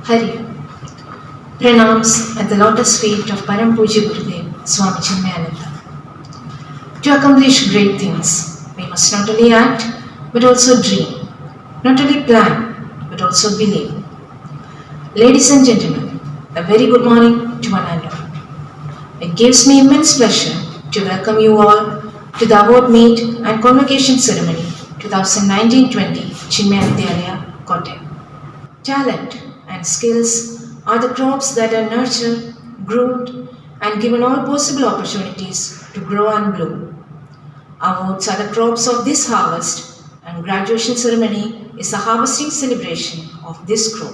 Hari, pranams at the lotus feet of Param Pujya Gurudev Swami Chinmayananda. To accomplish great things, we must not only act but also dream, not only plan but also believe. Ladies and gentlemen, a very good morning to one and all. It gives me immense pleasure to welcome you all to the award meet and convocation ceremony 2019-20 Chinmaya Vidyalaya, Kottayam. Talent and skills are the crops that are nurtured, groomed, and given all possible opportunities to grow and bloom. Awards are the crops of this harvest, and graduation ceremony is the harvesting celebration of this crop.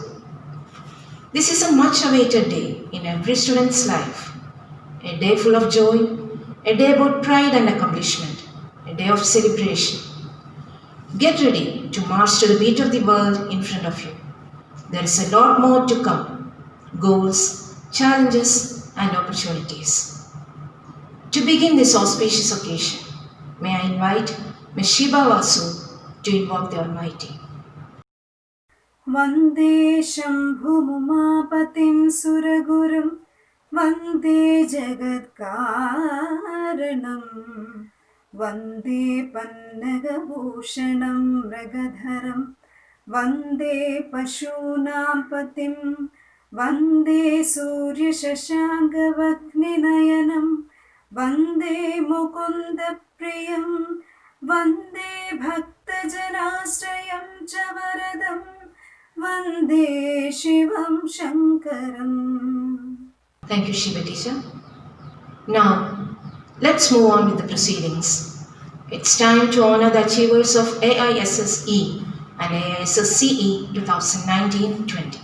This is a much awaited day in every student's life, a day full of joy, a day about pride and accomplishment, a day of celebration. Get ready to march to the beat of the world in front of you. There is a lot more to come, goals, challenges, and opportunities. To begin this auspicious occasion, may I invite Ms. Shiba Vasu to invoke the Almighty. Vande Shambhumumapatim Suragurum Vande Jagatkaranam Vande Pannagabhushanam Ragadharam Vande Pashunam Patim Vande Surya Shashankavagniнаyanam Vande Mukunda Priyam Vande Bhaktajanashrayam Chavaradam Vande Shivam Shankaram. Thank you, Shiva teacher. Now, let's move on with the proceedings. It's time to honor the achievers of AISSE and AISSCE 2019-20.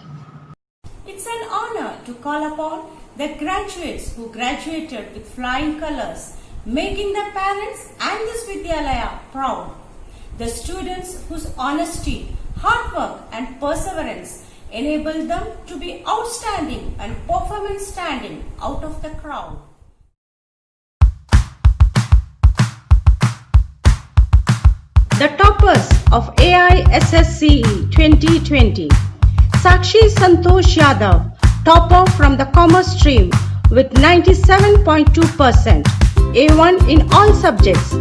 It's an honor to call upon the graduates who graduated with flying colors, making the parents and this Vidyalaya proud. The students whose honesty, hard work and perseverance enabled them to be outstanding and performance standing out of the crowd. The toppers of AISSCE 2020. Sakshi Santosh Yadav, topper from the commerce stream with 97.2%, A1 in all subjects,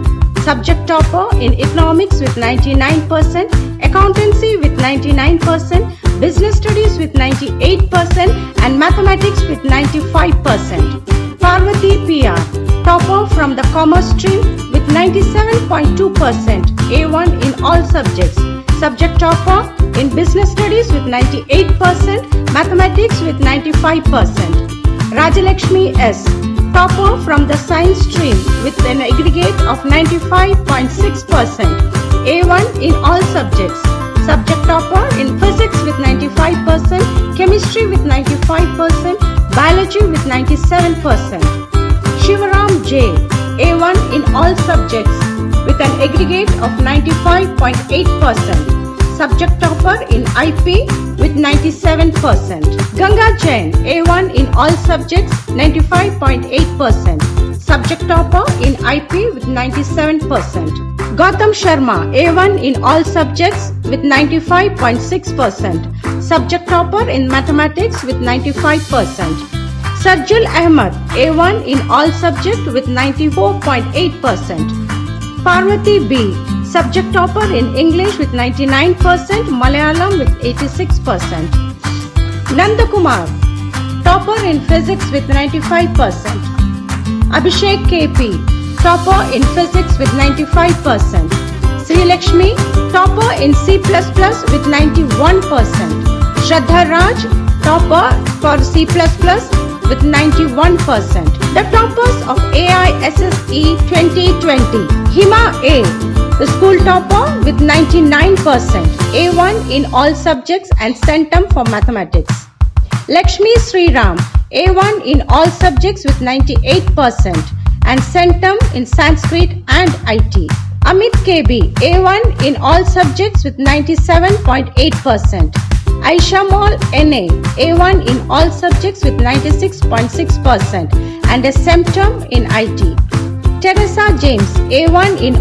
subject topper in economics with 99%, accountancy with 99%, business studies with 98% and mathematics with 95%. Parvati PR, topper from the commerce stream with 97.2%, A1 in all subjects, subject topper in business studies with 98%, mathematics with 95%. Rajalakshmi S, topper from the science stream with an aggregate of 95.6%, A1 in all subjects, subject topper in physics with 95%, chemistry with 95%, biology with 97%. Shivaram J, A1 in all subjects with an aggregate of 95.8%, subject topper in IP with 97%. Ganga Jain, A1 in all subjects, 95.8%, subject topper in IP with 97%. Gautam Sharma, A1 in all subjects with 95.6%, subject topper in mathematics with 95%. Sarjul Ahmad, A1 in all subjects with 94.8%. Parvati B, subject topper in English with 99%, Malayalam with 86%. Nandakumar, topper in physics with 95%. Abhishek KP, topper in physics with 95%. Sri Lakshmi, topper in C++ with 91%. Shraddha Raj, topper for C++ with 91%. The toppers of AISSE 2020. Hima A, the school topper with 99%, A1 in all subjects and centum for mathematics. Lakshmi Sriram, A1 in all subjects with 98% and centum in Sanskrit and IT. Amit KB, A1 in all subjects with 97.8%. Aisha Mall NA, A1 in all subjects with 96.6% and a centum in IT. Teresa James, A1 in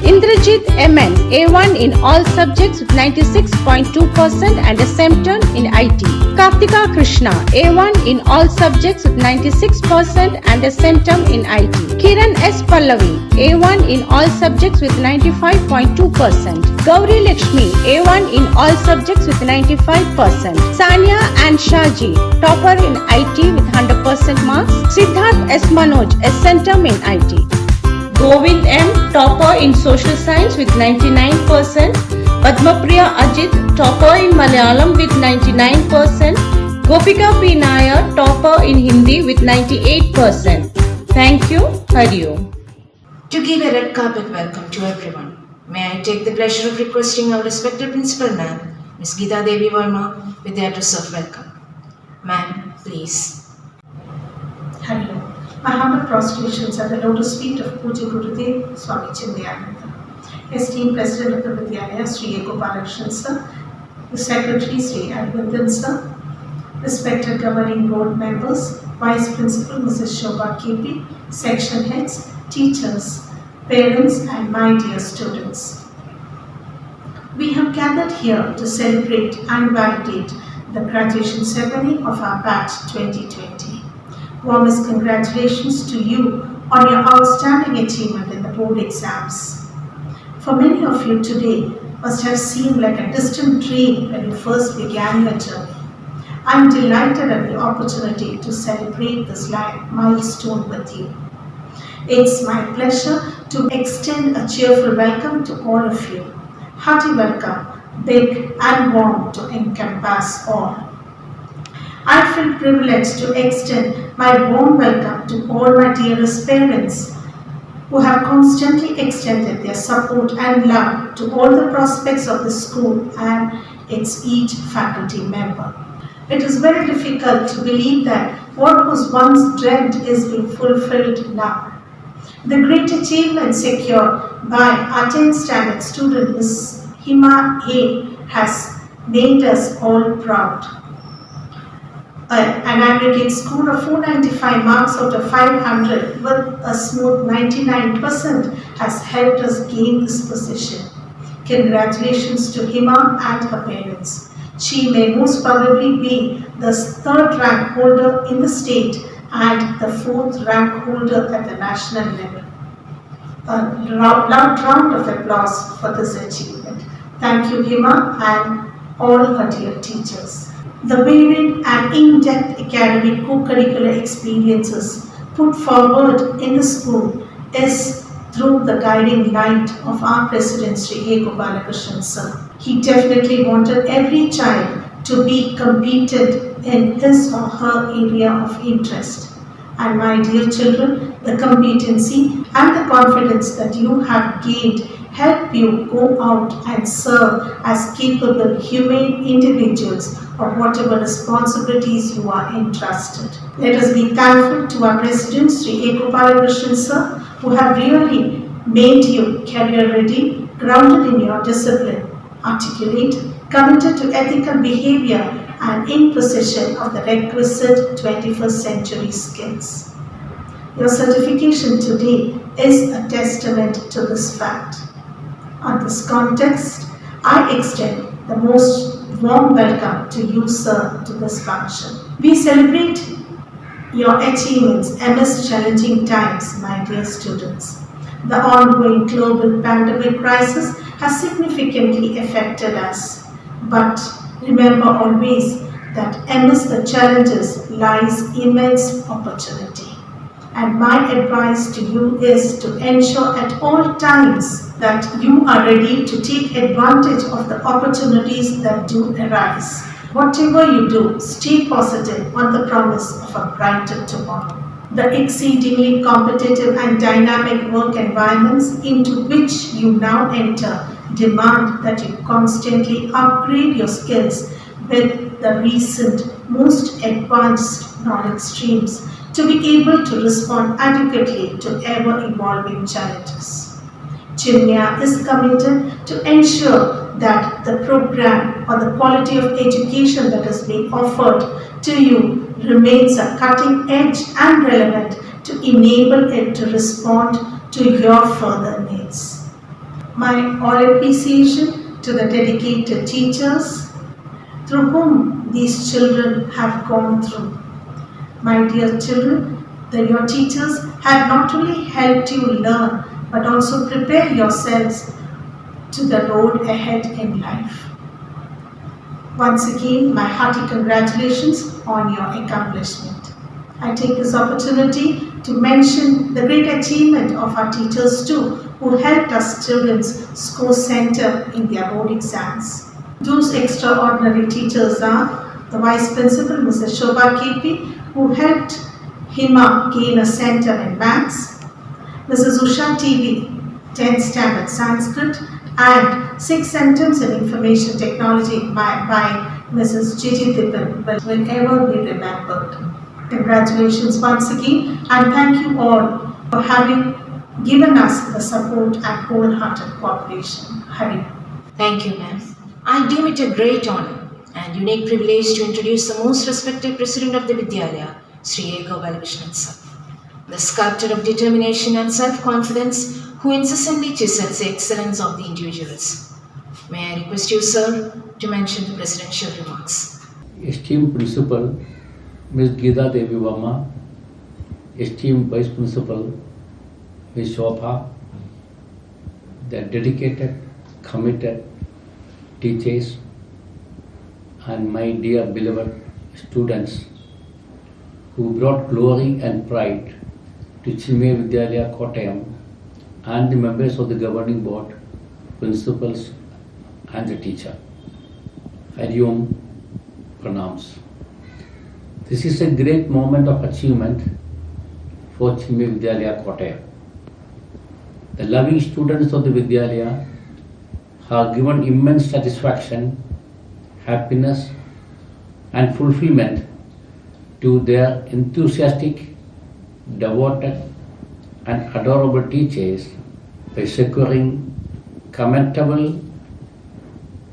Indrajit Ajit MN, A1 in all subjects with 96.2% and a Semton in IT. Kartika Krishna, A1 in all subjects with 96% and a Semton in IT. Kiran S. Pallavi, A1 in all subjects with 95.2%. Gauri Lakshmi, A1 in all subjects with 95%. Sanya and Shaji, topper in IT with 100% marks. Siddharth S. Manoj, a Centum in IT. Govind M, topper in social science with 99%. Padmapriya Ajit, topper in Malayalam with 99%. Gopika P. Nair, topper in Hindi with 98%. Thank you. Hari Om. To give a red carpet welcome to everyone, may I take the pleasure of requesting our respected principal ma'am, Ms. Geeta Devi Verma, with the address of welcome. Ma'am, please. Hari Om. My humble prostrations at the lotus feet of Puja Gurudev Swami Chinmayananda, esteemed President of the Vidyalaya, Sri A. Gopalakrishnan Sir, the Secretary, Sri Arvindan Sir, respected governing board members, Vice Principal Mrs. Shobha KP, section heads, teachers, parents and my dear students. We have gathered here to celebrate and validate the graduation ceremony of our batch 2020. Warmest congratulations to you on your outstanding achievement in the board exams. For many of you today must have seemed like a distant dream when you first began your journey. I am delighted at the opportunity to celebrate this milestone with you. It's my pleasure to extend a cheerful welcome to all of you. Hearty welcome, big and warm to encompass all. I feel privileged to extend my warm welcome to all my dearest parents who have constantly extended their support and love to all the prospects of the school and its each faculty member. It is very difficult to believe that what was once dreamt is being fulfilled now. The great achievement secured by our 10th standard student Ms. Hima A has made us all proud. An aggregate score of 495 marks out of 500 with a smooth 99% has helped us gain this position. Congratulations to Hima and her parents. She may most probably be the 3rd rank holder in the state and the 4th rank holder at the national level. A loud round of applause for this achievement. Thank you, Hima, and all her dear teachers. The varied and in-depth academic co-curricular experiences put forward in the school is through the guiding light of our President Sri A. Gopalakrishnan Sir. He definitely wanted every child to be competent in his or her area of interest. And my dear children, the competency and the confidence that you have gained help you go out and serve as capable, humane individuals of whatever responsibilities you are entrusted. Let us be thankful to our President Sri A. Gopalakrishnan Sir, who have really made you career ready, grounded in your discipline, articulate, committed to ethical behavior and in possession of the requisite 21st century skills. Your certification today is a testament to this fact. On this context, I extend the most warm welcome to you, sir, to this function. We celebrate your achievements amidst challenging times, my dear students. The ongoing global pandemic crisis has significantly affected us, but remember always that amidst the challenges lies immense opportunity. And my advice to you is to ensure at all times that you are ready to take advantage of the opportunities that do arise. Whatever you do, stay positive on the promise of a brighter tomorrow. The exceedingly competitive and dynamic work environments into which you now enter demand that you constantly upgrade your skills with the recent most advanced knowledge streams to be able to respond adequately to ever-evolving challenges. Chinmaya is committed to ensure that the program or the quality of education that is being offered to you remains a cutting edge and relevant to enable it to respond to your further needs. My all appreciation to the dedicated teachers through whom these children have gone through. My dear children, your teachers have not only helped you learn but also prepare yourselves to the road ahead in life. Once again, my hearty congratulations on your accomplishment. I take this opportunity to mention the great achievement of our teachers too, who helped us students score center in their board exams. Those extraordinary teachers are the Vice Principal, Mrs. Shobha KP, who helped Hima gain a center in Maths, Mrs. Usha TV, 10th Standard Sanskrit, and 6 centers in Information Technology by Mrs. Gigi Dipan will ever be remembered. Congratulations once again, and thank you all for having given us the support and wholehearted cooperation. Hari. Thank you, ma'am. I deem it a great honor and unique privilege to introduce the most respected president of the Vidyalaya, Sri A. Gopalakrishnan sir, the sculptor of determination and self-confidence who incessantly chisels the excellence of the individuals. May I request you, sir, to mention the presidential remarks. Esteemed Principal, Ms. Geeta Devi Verma, esteemed Vice Principal, Ms. Shobha, the dedicated, committed teachers, and my dear beloved students who brought glory and pride to Chinmaya Vidyalaya Kottayam, and the members of the governing board, principals, and the teacher. Hari Om, Pranams. This is a great moment of achievement for Chinmaya Vidyalaya Kottayam. The loving students of the Vidyalaya have given immense satisfaction, happiness, and fulfillment to their enthusiastic, devoted, and adorable teachers by securing commendable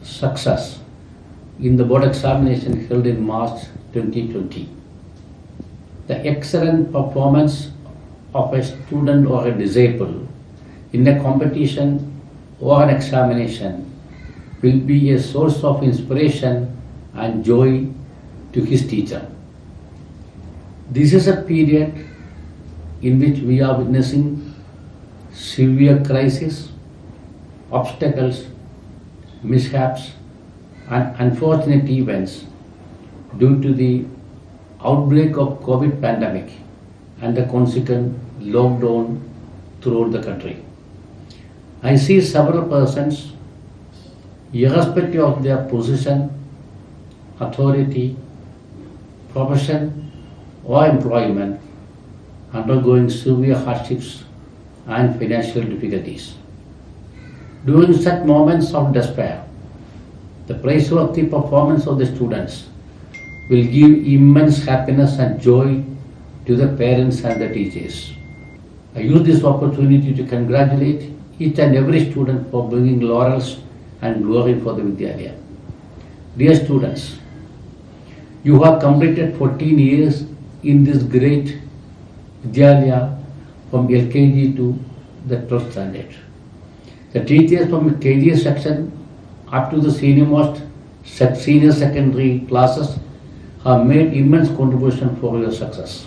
success in the board examination held in March 2020. The excellent performance of a student or a disciple in a competition or an examination will be a source of inspiration and joy to his teacher. This is a period in which we are witnessing severe crises, obstacles, mishaps, and unfortunate events due to the outbreak of COVID pandemic and the consequent lockdown throughout the country. I see several persons, irrespective of their position, authority, profession, or employment, undergoing severe hardships and financial difficulties. During such moments of despair, the praiseworthy performance of the students will give immense happiness and joy to the parents and the teachers. I use this opportunity to congratulate each and every student for bringing laurels and glory for the Vidyalaya. Dear students, you have completed 14 years in this great Vidyalaya from LKG to the 12th standard. The teachers from KG section up to the senior secondary classes have made immense contribution for your success.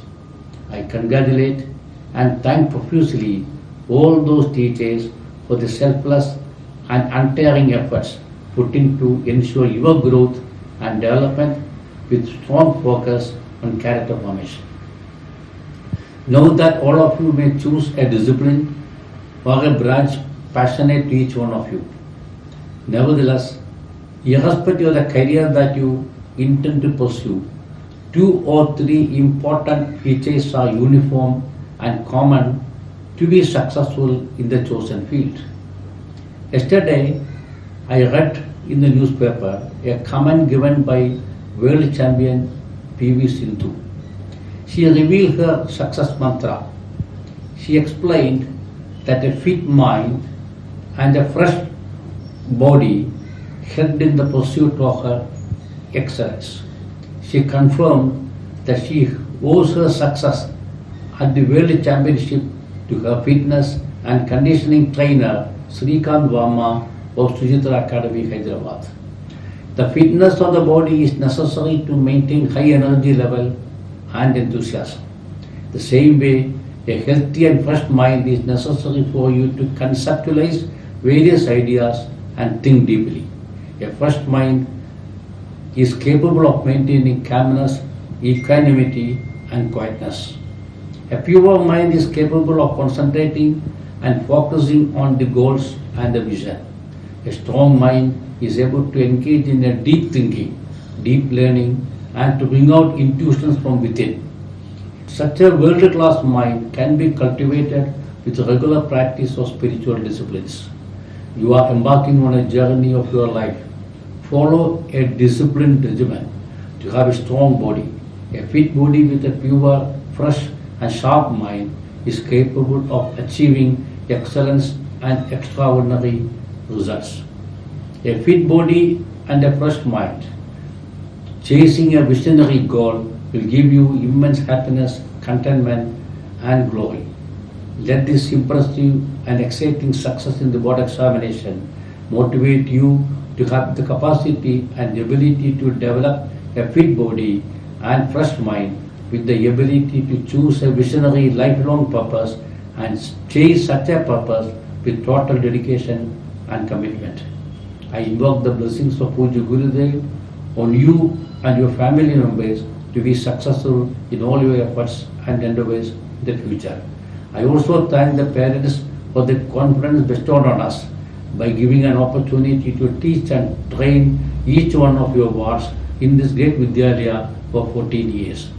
I congratulate and thank profusely all those teachers for the selfless and untiring efforts put into ensure your growth and development with strong focus on character formation. Know that all of you may choose a discipline or a branch passionate to each one of you. Nevertheless, irrespective of the career that you intend to pursue, 2 or 3 important features are uniform and common to be successful in the chosen field. Yesterday, I read in the newspaper a comment given by world champion P.V. Sindhu. She revealed her success mantra. She explained that a fit mind and a fresh body helped in the pursuit of her excellence. She confirmed that she owes her success at the World Championship to her fitness and conditioning trainer Srikanth Varma of Sujitra Academy, Hyderabad. The fitness of the body is necessary to maintain high energy level and enthusiasm. The same way, a healthy and fresh mind is necessary for you to conceptualize various ideas and think deeply. A fresh mind is capable of maintaining calmness, equanimity, and quietness. A pure mind is capable of concentrating and focusing on the goals and the vision. A strong mind is able to engage in a deep thinking, deep learning, and to bring out intuitions from within. Such a world-class mind can be cultivated with regular practice of spiritual disciplines. You are embarking on a journey of your life. Follow a disciplined regimen to have a strong body. A fit body with a pure, fresh, and sharp mind is capable of achieving excellence and extraordinary results. A fit body and a fresh mind chasing a visionary goal will give you immense happiness, contentment, and glory. Let this impressive and exciting success in the board examination motivate you to have the capacity and the ability to develop a fit body and fresh mind with the ability to choose a visionary lifelong purpose and chase such a purpose with total dedication and commitment. I invoke the blessings of Puja Gurudev on you and your family members to be successful in all your efforts and endeavors in the future. I also thank the parents for the confidence bestowed on us by giving an opportunity to teach and train each one of your wards in this great Vidyalaya for 14 years.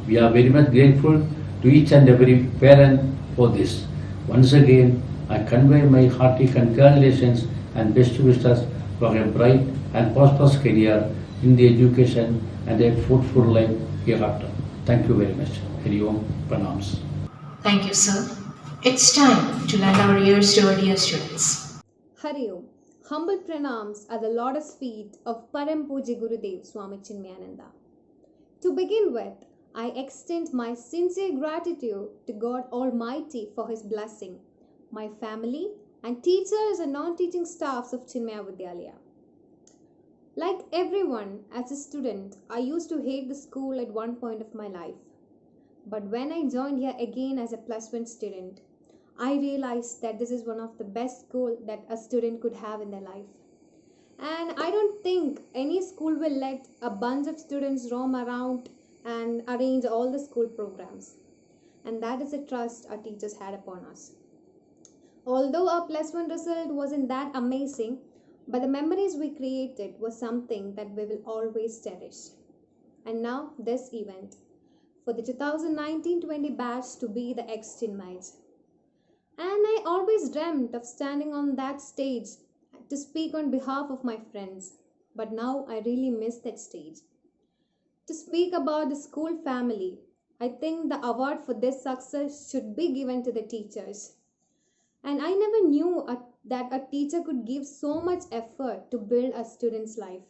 We are very much grateful to each and every parent for this. Once again, I convey my hearty congratulations and best wishes for a bright and prosperous career in the education and a fruitful life hereafter. Thank you very much. Hari Om, Pranams. Thank you, sir. It's time to lend our ears to our dear students. Hari Om. Humble pranams at the lotus feet of Param Pujya Gurudev Swami Chinmayananda. To begin with, I extend my sincere gratitude to God Almighty for His blessing, my family, and teachers and non-teaching staffs of Chinmaya Vidyalaya. Like everyone, as a student, I used to hate the school at one point of my life. But when I joined here again as a +1 student, I realized that this is one of the best schools that a student could have in their life. And I don't think any school will let a bunch of students roam around and arrange all the school programs. And that is the trust our teachers had upon us. Although our +1 result wasn't that amazing, but the memories we created was something that we will always cherish. And now this event, for the 2019-20 batch to be the ex-Chinmayas. And I always dreamt of standing on that stage to speak on behalf of my friends. But now I really miss that stage. To speak about the school family, I think the award for this success should be given to the teachers. And I never knew that a teacher could give so much effort to build a student's life.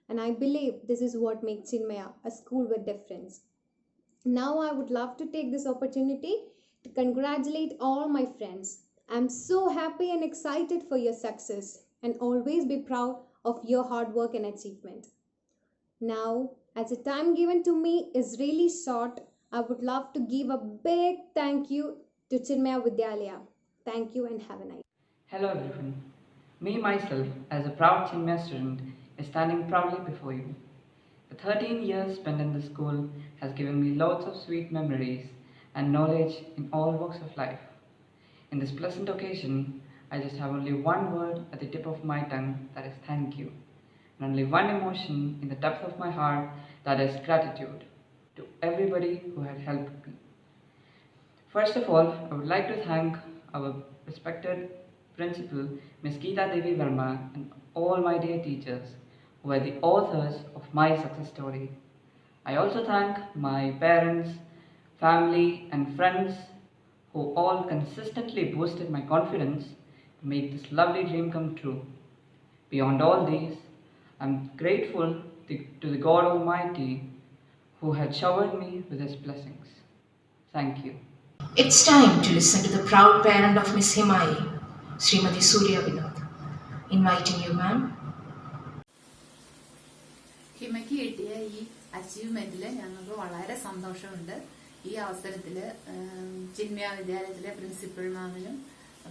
And I believe this is what makes Chinmaya a school with difference. Now I would love to take this opportunity to congratulate all my friends. I'm so happy and excited for your success and always be proud of your hard work and achievement. Now, as the time given to me is really short, I would love to give a big thank you to Chinmaya Vidyalaya. Thank you and have a nice. Hello everyone. Me myself, as a proud Chinmaya student, is standing proudly before you. The 13 years spent in the school has given me lots of sweet memories and knowledge in all walks of life. In this pleasant occasion, I just have only one word at the tip of my tongue, that is thank you. And only one emotion in the depth of my heart, that is gratitude to everybody who had helped me. First of all, I would like to thank our respected principal, Ms. Geeta Devi Verma, and all my dear teachers who were the authors of my success story. I also thank my parents, family, and friends who all consistently boosted my confidence to make this lovely dream come true. Beyond all these, I'm grateful to the God Almighty who had showered me with His blessings. Thank you. It's time to listen to the proud parent of Miss Himai, Srimati Surya Vinod. Inviting you, ma'am. ഹിമയ്ക്ക് കിട്ടിയ ഈ അച്ചീവ്മെന്റിൽ ഞങ്ങൾക്ക് വളരെ സന്തോഷമുണ്ട്. ഈ അവസരത്തിൽ ചിന്മയ വിദ്യാലയത്തിലെ principal മാമിനും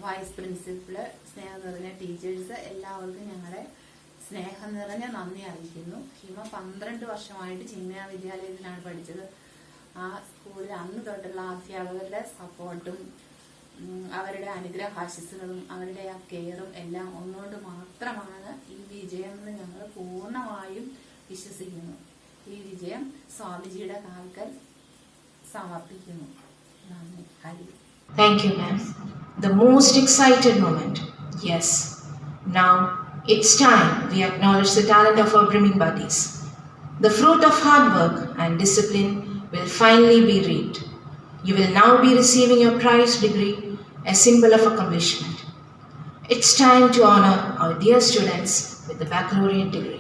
vice principal, സ്നേഹം നിറഞ്ഞ ടീച്ചേഴ്സ് എല്ലാവർക്കും ഞങ്ങളുടെ സ്നേഹം നിറഞ്ഞ നന്ദി അറിയിക്കുന്നു. ഹിമ 12 വർഷമായിട്ട് ചിന്മയ വിദ്യാലയത്തിലാണ് പഠിച്ചത്. ആ സ്കൂളിൽ അന്ന് തൊട്ടുള്ള അധ്യാപകരുടെ സപ്പോർട്ടും അവരുടെ അനുഗ്രഹാശിസുകളും അവരുടെ ആ കെയറും എല്ലാം ഒന്നുകൊണ്ട് മാത്രമാണ് ഈ വിജയം എന്ന് ഞങ്ങൾ പൂർണ്ണമായും വിശ്വസിക്കുന്നു. ഈ വിജയം സ്വാമിജിയുടെ കാൽക്കൽ സമർപ്പിക്കുന്നു. നന്ദി. Hari. Thank you, ma'am. The most excited moment. Yes. Now it's time we acknowledge the talent of our brimming buddies. The fruit of hard work and discipline will finally be reaped. You will now be receiving your prized degree, a symbol of accomplishment. It's time to honor our dear students with the baccalaureate degree.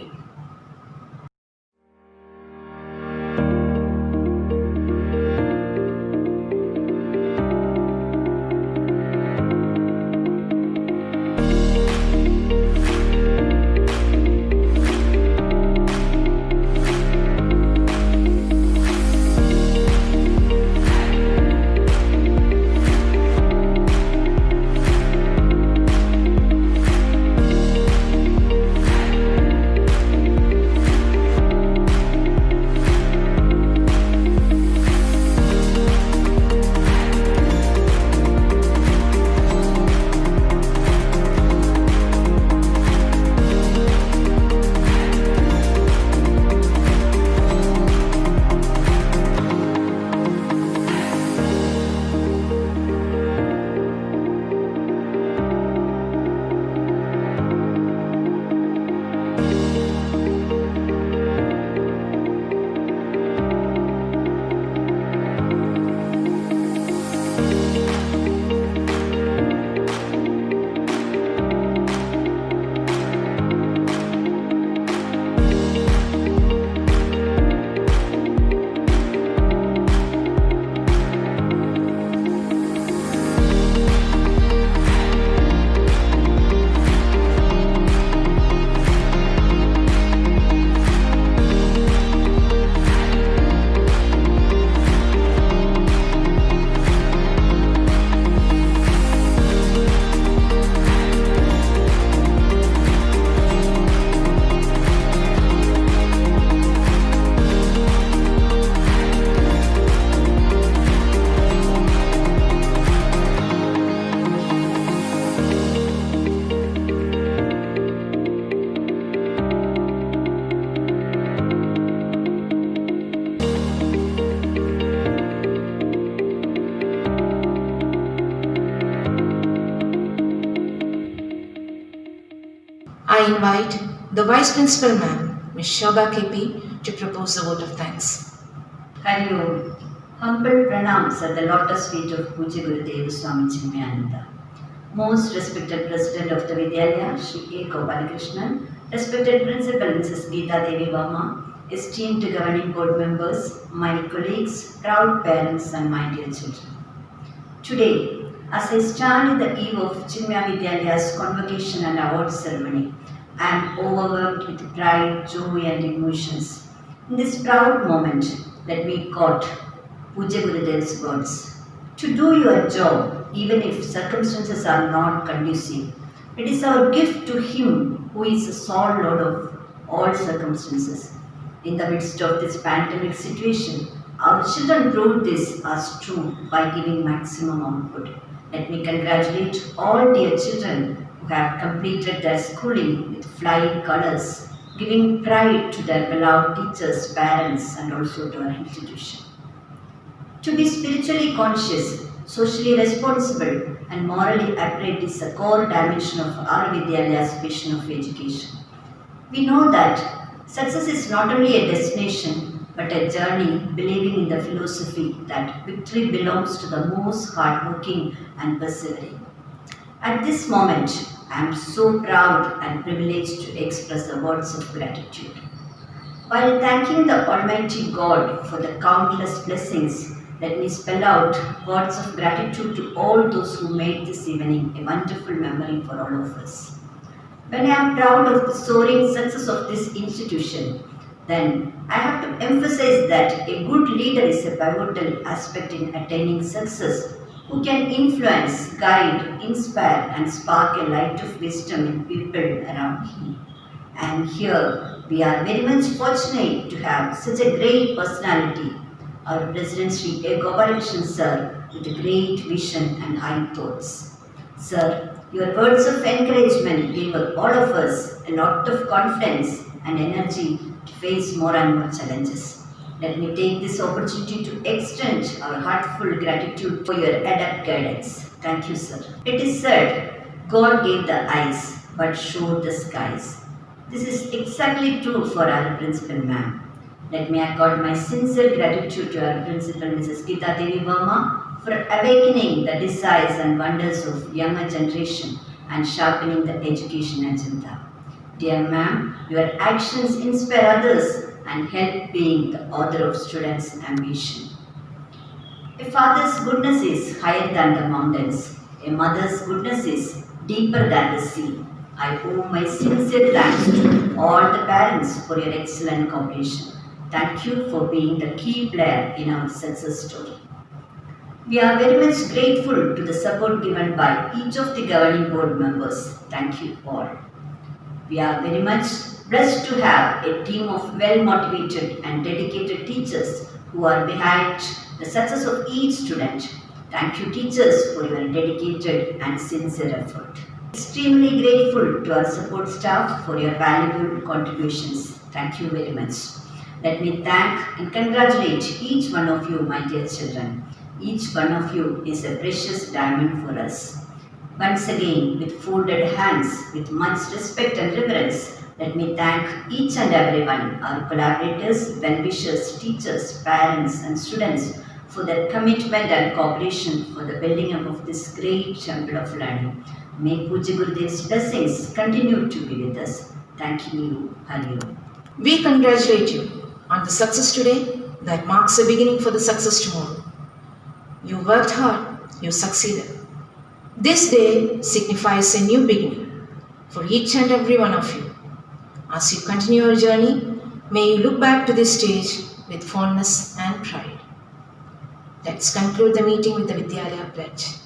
I invite the Vice Principal Ma'am, Ms. Shobha KP, to propose the vote of thanks. Hari Om. Humble pranams at the lotus feet of Pujya Gurudev Swami Chinmayananda. Most respected President of the Vidyalaya, Shri A. Gopalakrishnan, respected Principal Mrs. Geeta Devi Varma, esteemed governing board members, my colleagues, proud parents and my dear children. Today, as I stand in the eve of Chinmaya Vidyalay's convocation and award ceremony, I am overwhelmed with pride, joy and emotions. In this proud moment, let me quote Pujya Gurudev's words. To do your job, even if circumstances are not conducive, it is our gift to Him who is the sole Lord of all circumstances. In the midst of this pandemic situation, our children proved this as true by giving maximum output. Let me congratulate all dear children who have completed their schooling with flying colors, giving pride to their beloved teachers, parents, and also to our institution. To be spiritually conscious, socially responsible, and morally upright is a core dimension of our Vidyalayas vision of education. We know that success is not only a destination but a journey, believing in the philosophy that victory belongs to the most hardworking and persevering. At this moment, I am so proud and privileged to express the words of gratitude. While thanking the Almighty God for the countless blessings let me spell out words of gratitude to all those who made this evening a wonderful memory for all of us. When I am proud of the soaring success of this institution, then I have to emphasize that a good leader is a pivotal aspect in attaining success, who can influence, guide, inspire, and spark a light of wisdom in people around him. And here we are very much fortunate to have such a great personality, our President Sri A. Gopalakrishnan Sir, with a great vision and high thoughts. Sir, your words of encouragement gave all of us a lot of confidence and energy to face more and more challenges. Let me take this opportunity to extend our heartfelt gratitude for your adept guidance. Thank you, sir. It is said, God gave the eyes but showed the skies. This is exactly true for our principal ma'am. Let me accord my sincere gratitude to our principal, Mrs. Geeta Devi Verma, for awakening the desires and wonders of younger generation and sharpening the education agenda. Dear ma'am, your actions inspire others and help being the author of students' ambition. A father's goodness is higher than the mountains. A mother's goodness is deeper than the sea. I owe my sincere thanks to all the parents for your excellent cooperation. Thank you for being the key player in our success story. We are very much grateful to the support given by each of the governing board members. Thank you all. We are very much blessed to have a team of well-motivated and dedicated teachers who are behind the success of each student. Thank you, teachers, for your dedicated and sincere effort. Extremely grateful to our support staff for your valuable contributions. Thank you very much. Let me thank and congratulate each one of you, my dear children. Each one of you is a precious diamond for us. Once again, with folded hands, with much respect and reverence, let me thank each and everyone, our collaborators, well-wishers, teachers, parents and students for their commitment and cooperation for the building up of this great temple of learning. May Pujya Gurudev's blessings continue to be with us. Thank you, Hari Om. We congratulate you on the success today that marks a beginning for the success tomorrow. You worked hard, you succeeded. This day signifies a new beginning for each and every one of you. As you continue your journey, may you look back to this stage with fondness and pride. Let's conclude the meeting with the Vidyalaya pledge.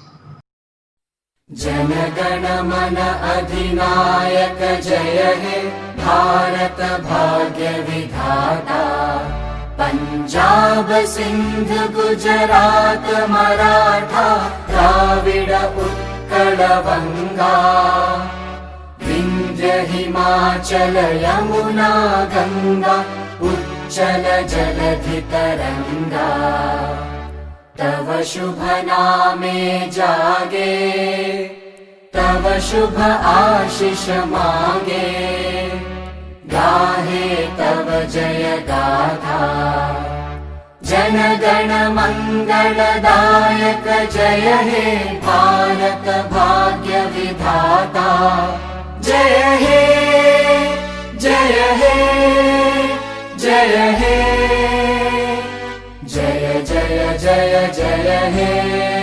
Janagana Mana Adhinayaka Jaya He Bharat Bhagya Vidhata Punjab Sindh Gujarat Maratha Dravida Utkala Vanga Vindhya Himachala Yamuna Ganga Uchchala Jaladhi Taranga तव शुभ नामे जागे तव शुभ आशीष मांगे गाहे तव जय गाथा जन गण मंगलदायक जय हे भारत भाग्य विधाता जय हे जय हे जय हे जय जय जय जय हे